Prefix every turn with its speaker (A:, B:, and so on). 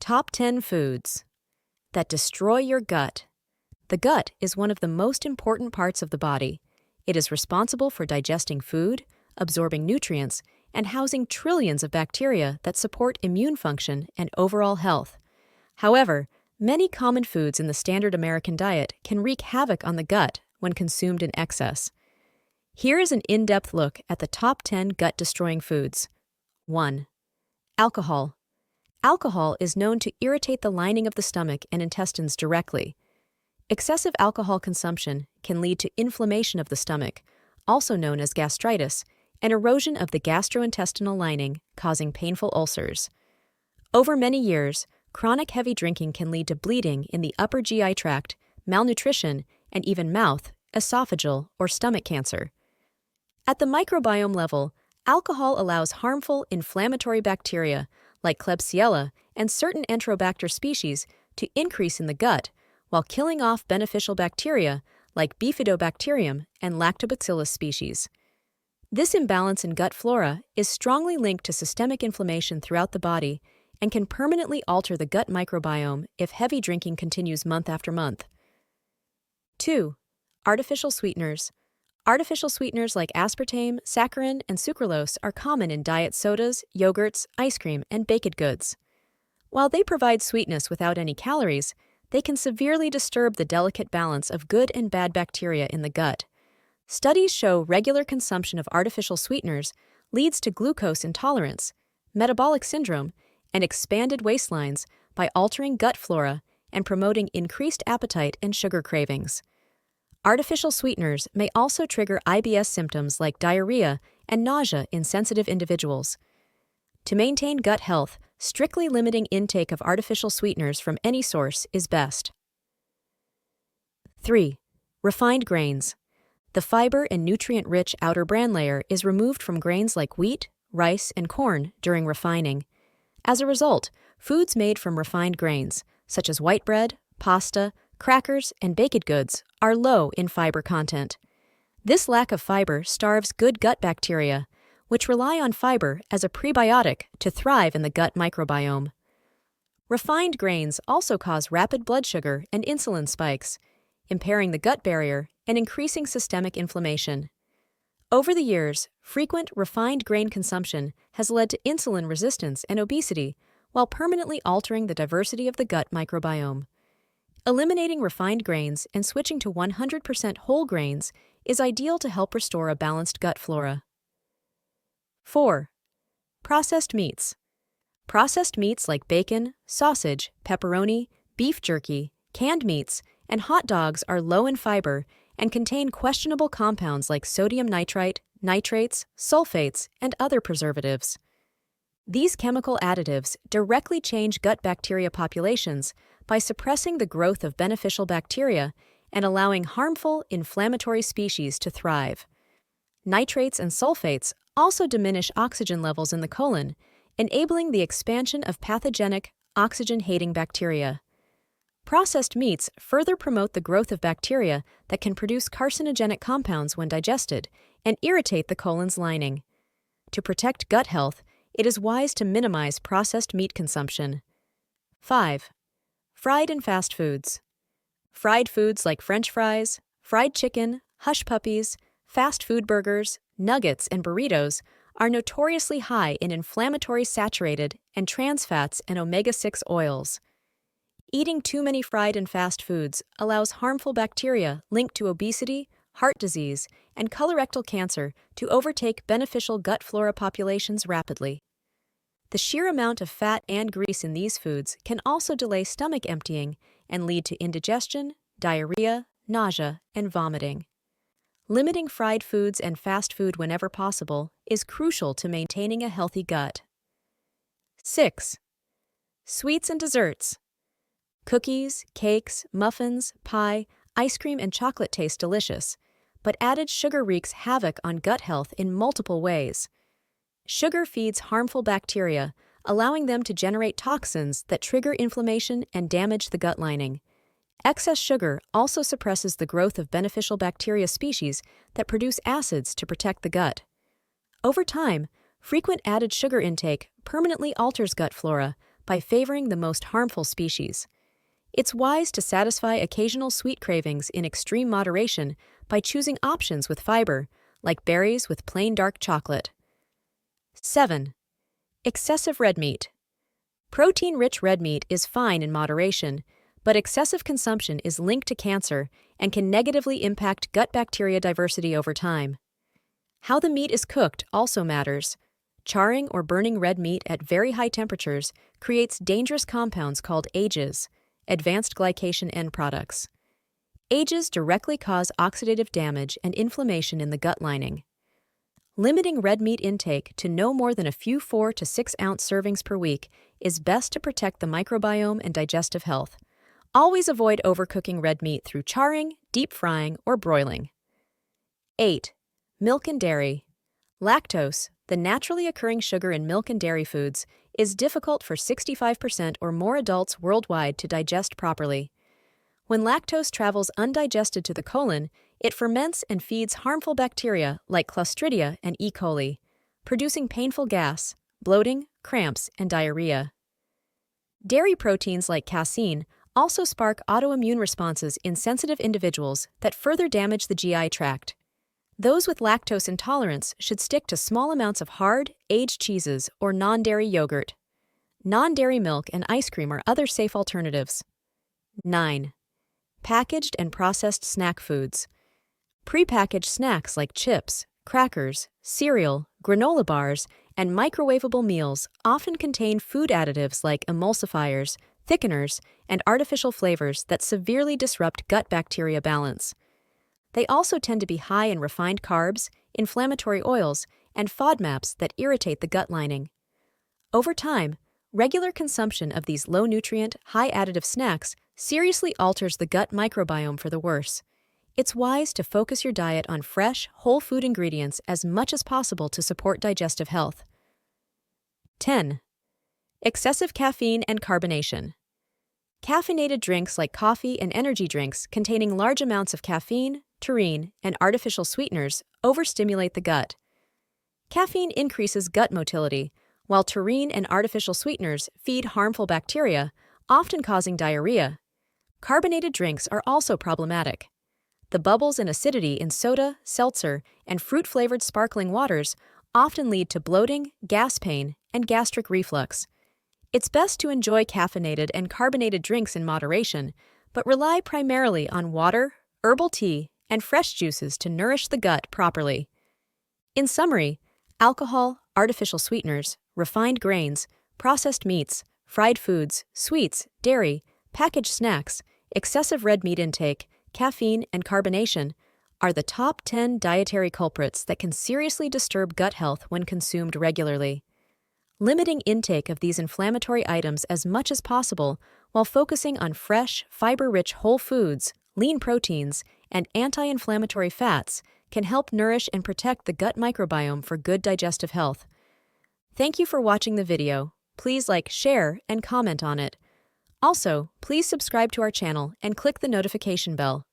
A: Top 10 foods that destroy your gut. The gut is one of the most important parts of the body. It is responsible for digesting food, absorbing nutrients, and housing trillions of bacteria that support immune function and overall health. However, many common foods in the standard American diet can wreak havoc on the gut when consumed in excess. Here is an in-depth look at the top 10 gut-destroying foods. 1. Alcohol. Alcohol is known to irritate the lining of the stomach and intestines directly. Excessive alcohol consumption can lead to inflammation of the stomach, also known as gastritis, and erosion of the gastrointestinal lining, causing painful ulcers. Over many years, chronic heavy drinking can lead to bleeding in the upper GI tract, malnutrition, and even mouth, esophageal, or stomach cancer. At the microbiome level, alcohol allows harmful inflammatory bacteria like Klebsiella and certain Enterobacter species to increase in the gut, while killing off beneficial bacteria like Bifidobacterium and Lactobacillus species. This imbalance in gut flora is strongly linked to systemic inflammation throughout the body and can permanently alter the gut microbiome if heavy drinking continues month after month. 2. Artificial sweeteners. Artificial sweeteners like aspartame, saccharin, and sucralose are common in diet sodas, yogurts, ice cream, and baked goods. While they provide sweetness without any calories, they can severely disturb the delicate balance of good and bad bacteria in the gut. Studies show regular consumption of artificial sweeteners leads to glucose intolerance, metabolic syndrome, and expanded waistlines by altering gut flora and promoting increased appetite and sugar cravings. Artificial sweeteners may also trigger IBS symptoms like diarrhea and nausea in sensitive individuals. To maintain gut health, strictly limiting intake of artificial sweeteners from any source is best. 3. Refined grains. The fiber and nutrient-rich outer bran layer is removed from grains like wheat, rice, and corn during refining. As a result, foods made from refined grains, such as white bread, pasta, crackers, and baked goods, are low in fiber content. This lack of fiber starves good gut bacteria, which rely on fiber as a prebiotic to thrive in the gut microbiome. Refined grains also cause rapid blood sugar and insulin spikes, impairing the gut barrier and increasing systemic inflammation. Over the years, frequent refined grain consumption has led to insulin resistance and obesity, while permanently altering the diversity of the gut microbiome. Eliminating refined grains and switching to 100% whole grains is ideal to help restore a balanced gut flora. 4. Processed meats. Processed meats like bacon, sausage, pepperoni, beef jerky, canned meats, and hot dogs are low in fiber and contain questionable compounds like sodium nitrite, nitrates, sulfates, and other preservatives. These chemical additives directly change gut bacteria populations by suppressing the growth of beneficial bacteria and allowing harmful, inflammatory species to thrive. Nitrates and sulfates also diminish oxygen levels in the colon, enabling the expansion of pathogenic, oxygen-hating bacteria. Processed meats further promote the growth of bacteria that can produce carcinogenic compounds when digested and irritate the colon's lining. To protect gut health, it is wise to minimize processed meat consumption. 5. Fried and fast foods. Fried foods like French fries, fried chicken, hush puppies, fast food burgers, nuggets, and burritos are notoriously high in inflammatory saturated and trans fats and omega-6 oils. Eating too many fried and fast foods allows harmful bacteria linked to obesity, heart disease, and colorectal cancer to overtake beneficial gut flora populations rapidly. The sheer amount of fat and grease in these foods can also delay stomach emptying and lead to indigestion, diarrhea, nausea, and vomiting. Limiting fried foods and fast food whenever possible is crucial to maintaining a healthy gut. 6. Sweets and desserts. Cookies, cakes, muffins, pie, ice cream, and chocolate taste delicious, but added sugar wreaks havoc on gut health in multiple ways. Sugar feeds harmful bacteria, allowing them to generate toxins that trigger inflammation and damage the gut lining. Excess sugar also suppresses the growth of beneficial bacteria species that produce acids to protect the gut. Over time, frequent added sugar intake permanently alters gut flora by favoring the most harmful species. It's wise to satisfy occasional sweet cravings in extreme moderation by choosing options with fiber, like berries with plain dark chocolate. 7. Excessive red meat. Protein-rich red meat is fine in moderation, but excessive consumption is linked to cancer and can negatively impact gut bacteria diversity over time. How the meat is cooked also matters. Charring or burning red meat at very high temperatures creates dangerous compounds called AGEs, advanced glycation end products. AGEs directly cause oxidative damage and inflammation in the gut lining. Limiting red meat intake to no more than a few 4 to 6 ounce servings per week is best to protect the microbiome and digestive health. Always avoid overcooking red meat through charring, deep frying, or broiling. 8. Milk and dairy. Lactose, the naturally occurring sugar in milk and dairy foods, is difficult for 65% or more adults worldwide to digest properly. When lactose travels undigested to the colon, it ferments and feeds harmful bacteria like Clostridia and E. coli, producing painful gas, bloating, cramps, and diarrhea. Dairy proteins like casein also spark autoimmune responses in sensitive individuals that further damage the GI tract. Those with lactose intolerance should stick to small amounts of hard, aged cheeses or non-dairy yogurt. Non-dairy milk and ice cream are other safe alternatives. 9. Packaged and processed snack foods. Prepackaged snacks like chips, crackers, cereal, granola bars, and microwavable meals often contain food additives like emulsifiers, thickeners, and artificial flavors that severely disrupt gut bacteria balance. They also tend to be high in refined carbs, inflammatory oils, and FODMAPs that irritate the gut lining. Over time, regular consumption of these low-nutrient, high-additive snacks seriously alters the gut microbiome for the worse. It's wise to focus your diet on fresh, whole food ingredients as much as possible to support digestive health. 10. Excessive caffeine and carbonation. Caffeinated drinks like coffee and energy drinks containing large amounts of caffeine, taurine, and artificial sweeteners overstimulate the gut. Caffeine increases gut motility, while taurine and artificial sweeteners feed harmful bacteria, often causing diarrhea. Carbonated drinks are also problematic. The bubbles and acidity in soda, seltzer, and fruit-flavored sparkling waters often lead to bloating, gas pain, and gastric reflux. It's best to enjoy caffeinated and carbonated drinks in moderation, but rely primarily on water, herbal tea, and fresh juices to nourish the gut properly. In summary, alcohol, artificial sweeteners, refined grains, processed meats, fried foods, sweets, dairy, packaged snacks, excessive red meat intake, caffeine, and carbonation are the top 10 dietary culprits that can seriously disturb gut health when consumed regularly. Limiting intake of these inflammatory items as much as possible while focusing on fresh, fiber-rich whole foods, lean proteins, and anti-inflammatory fats can help nourish and protect the gut microbiome for good digestive health. Thank you for watching the video. Please like, share, and comment on it. Also, please subscribe to our channel and click the notification bell.